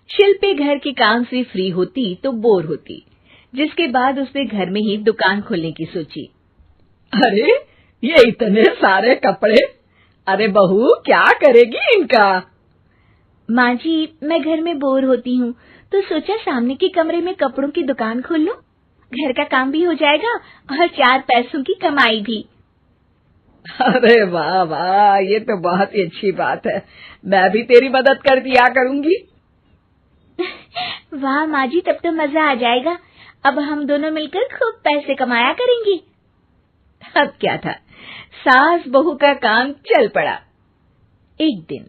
शिल्पी घर के काम से फ्री होती तो बोर होती, जिसके बाद उसने घर में ही दुकान खोलने की सोची। अरे ये इतने सारे कपड़े, अरे बहू क्या करेगी इनका? माँ जी, मैं घर में बोर होती हूँ तो सोचा सामने के कमरे में कपड़ों की दुकान खोल लूं। घर का काम भी हो जाएगा और 4 पैसों की कमाई भी। अरे वाह वाह, ये तो बहुत ही अच्छी बात है। मैं भी तेरी मदद कर दिया करूंगी। वाह माँ जी, तब तो मजा आ जाएगा। अब हम दोनों मिलकर खूब पैसे कमाया करेंगे। अब क्या था, सास बहू का काम चल पड़ा। एक दिन,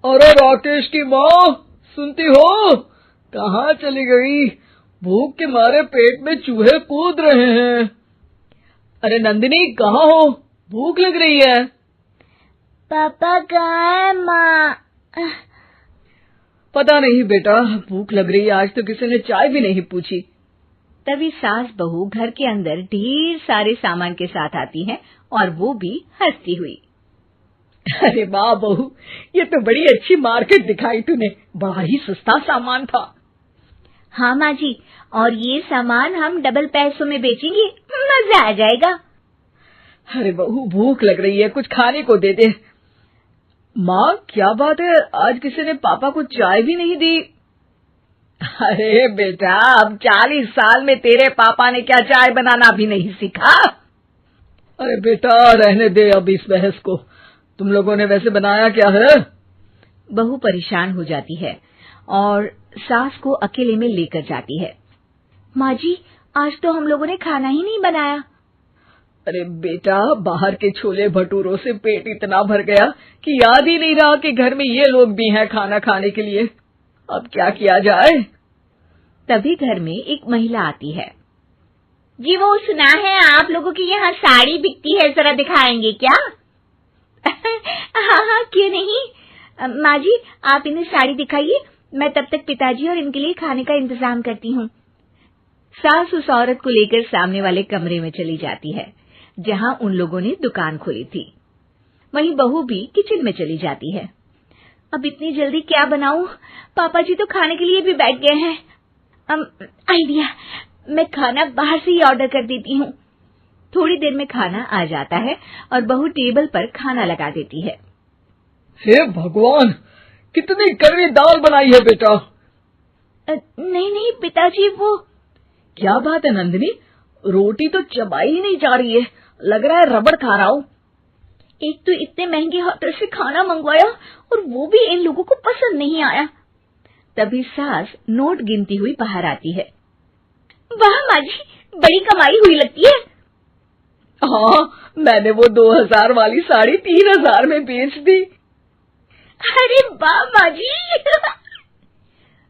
अरे राकेश की माँ, सुनती हो? कहाँ चली गई? भूख के मारे पेट में चूहे कूद रहे हैं। अरे नंदिनी, कहाँ हो? भूख लग रही है। पापा कहाँ है माँ? पता नहीं बेटा, भूख लग रही है। आज तो किसी ने चाय भी नहीं पूछी। तभी सास बहू घर के अंदर ढेर सारे सामान के साथ आती हैं और वो भी हंसती हुई। अरे वाह बहू, ये तो बड़ी अच्छी मार्केट दिखाई तूने। बड़ा ही सस्ता सामान था। हाँ माँ जी, और ये सामान हम डबल पैसों में बेचेंगे, मजा आ जाएगा। अरे बहू, भूख लग रही है, कुछ खाने को दे दे। माँ क्या बात है, आज किसी ने पापा को चाय भी नहीं दी? अरे बेटा, अब 40 साल में तेरे पापा ने क्या चाय बनाना भी नहीं सीखा? अरे बेटा रहने दे अब इस बहस को। तुम लोगों ने वैसे बनाया क्या है? बहू परेशान हो जाती है और सास को अकेले में लेकर जाती है। माँ जी, आज तो हम लोगों ने खाना ही नहीं बनाया। अरे बेटा, बाहर के छोले भटूरों से पेट इतना भर गया कि याद ही नहीं रहा कि घर में ये लोग भी हैं खाना खाने के लिए। अब क्या किया जाए? तभी घर में एक महिला आती है। जी, वो सुना है आप लोगों की यहाँ साड़ी बिकती है, जरा दिखाएंगे क्या? हाँ हाँ, क्यों नहीं। माँ जी, आप इन्हें साड़ी दिखाइए, मैं तब तक पिताजी और इनके लिए खाने का इंतजाम करती हूँ। सास उस औरत को लेकर सामने वाले कमरे में चली जाती है जहाँ उन लोगों ने दुकान खोली थी। वहीं बहू भी किचन में चली जाती है। अब इतनी जल्दी क्या बनाऊं? पापा जी तो खाने के लिए भी बैठ गए हैं। आइडिया, मैं खाना बाहर से ही ऑर्डर कर देती हूँ। थोड़ी देर में खाना आ जाता है और बहू टेबल पर खाना लगा देती है। हे भगवान, कितनी कड़वी दाल बनाई है बेटा। नहीं नहीं पिताजी, वो क्या बात है नंदिनी, रोटी तो चबाई ही नहीं जा रही है, लग रहा है रबड़ खा रहा हूँ। एक तो इतने महंगे होटल से खाना मंगवाया और वो भी इन लोगों को पसंद नहीं आया। तभी सास नोट गिनती हुई बाहर आती है। वाह माँ जी, बड़ी कमाई हुई लगती है। हाँ, मैंने वो 2000 वाली साड़ी 3000 में बेच दी। अरे वाह माँ जी।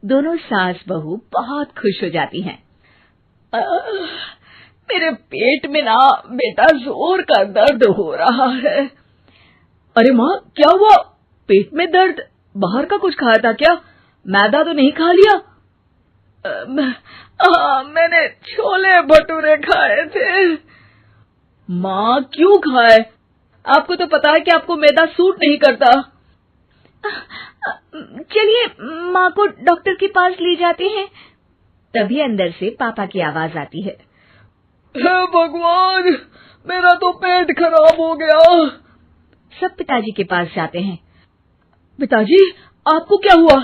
दोनों सास बहू बहुत खुश हो जाती हैं। मेरे पेट में ना बेटा जोर का दर्द हो रहा है। अरे माँ, क्या हुआ? पेट में दर्द? बाहर का कुछ खाया था क्या? मैदा तो नहीं खा लिया? मैंने छोले भटूरे खाए थे। माँ क्यों खाए? आपको तो पता है कि आपको मैदा सूट नहीं करता। चलिए माँ को डॉक्टर के पास ले जाते हैं। तभी अंदर से पापा की आवाज आती है। हे भगवान, मेरा तो पेट खराब हो गया। सब पिताजी के पास जाते हैं। पिताजी, आपको क्या हुआ?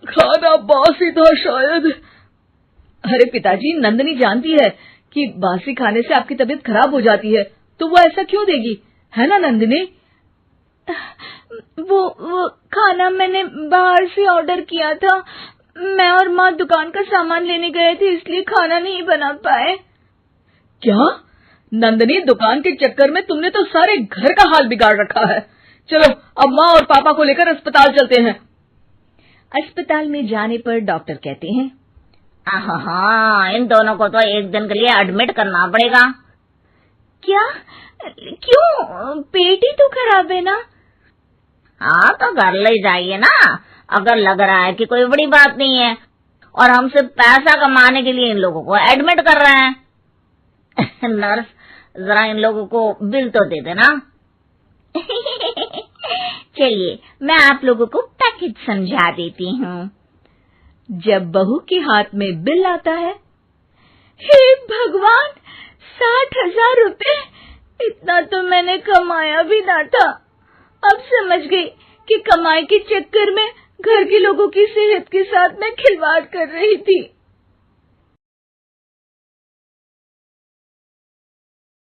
खाना बासी था शायद। अरे पिताजी, नंदिनी जानती है कि बासी खाने से आपकी तबीयत खराब हो जाती है, तो वो ऐसा क्यों देगी, है ना नंदिनी? वो खाना मैंने बाहर से ऑर्डर किया था। मैं और माँ दुकान का सामान लेने गए थे, इसलिए खाना नहीं बना पाए। क्या नंदिनी, दुकान के चक्कर में तुमने तो सारे घर का हाल बिगाड़ रखा है। चलो अब माँ और पापा को लेकर अस्पताल चलते हैं। अस्पताल में जाने पर डॉक्टर कहते हैं, हाँ, इन दोनों को तो एक दिन के लिए एडमिट करना पड़ेगा। क्या? क्यों? पेट ही तो खराब है ना। हाँ, तो घर ले जाइए ना, अगर लग रहा है कि कोई बड़ी बात नहीं है और हम सिर्फ पैसा कमाने के लिए इन लोगों को एडमिट कर रहे हैं। नर्स, जरा इन लोगों को बिल तो दे देना। चलिए, मैं आप लोगों को पैक पैकेज समझा देती हूँ। जब बहू के हाथ में बिल आता है, हे भगवान, 60,000 रुपए! इतना तो मैंने कमाया भी ना था। अब समझ गई कि कमाई के चक्कर में घर के लोगों की सेहत के साथ मैं खिलवाड़ कर रही थी।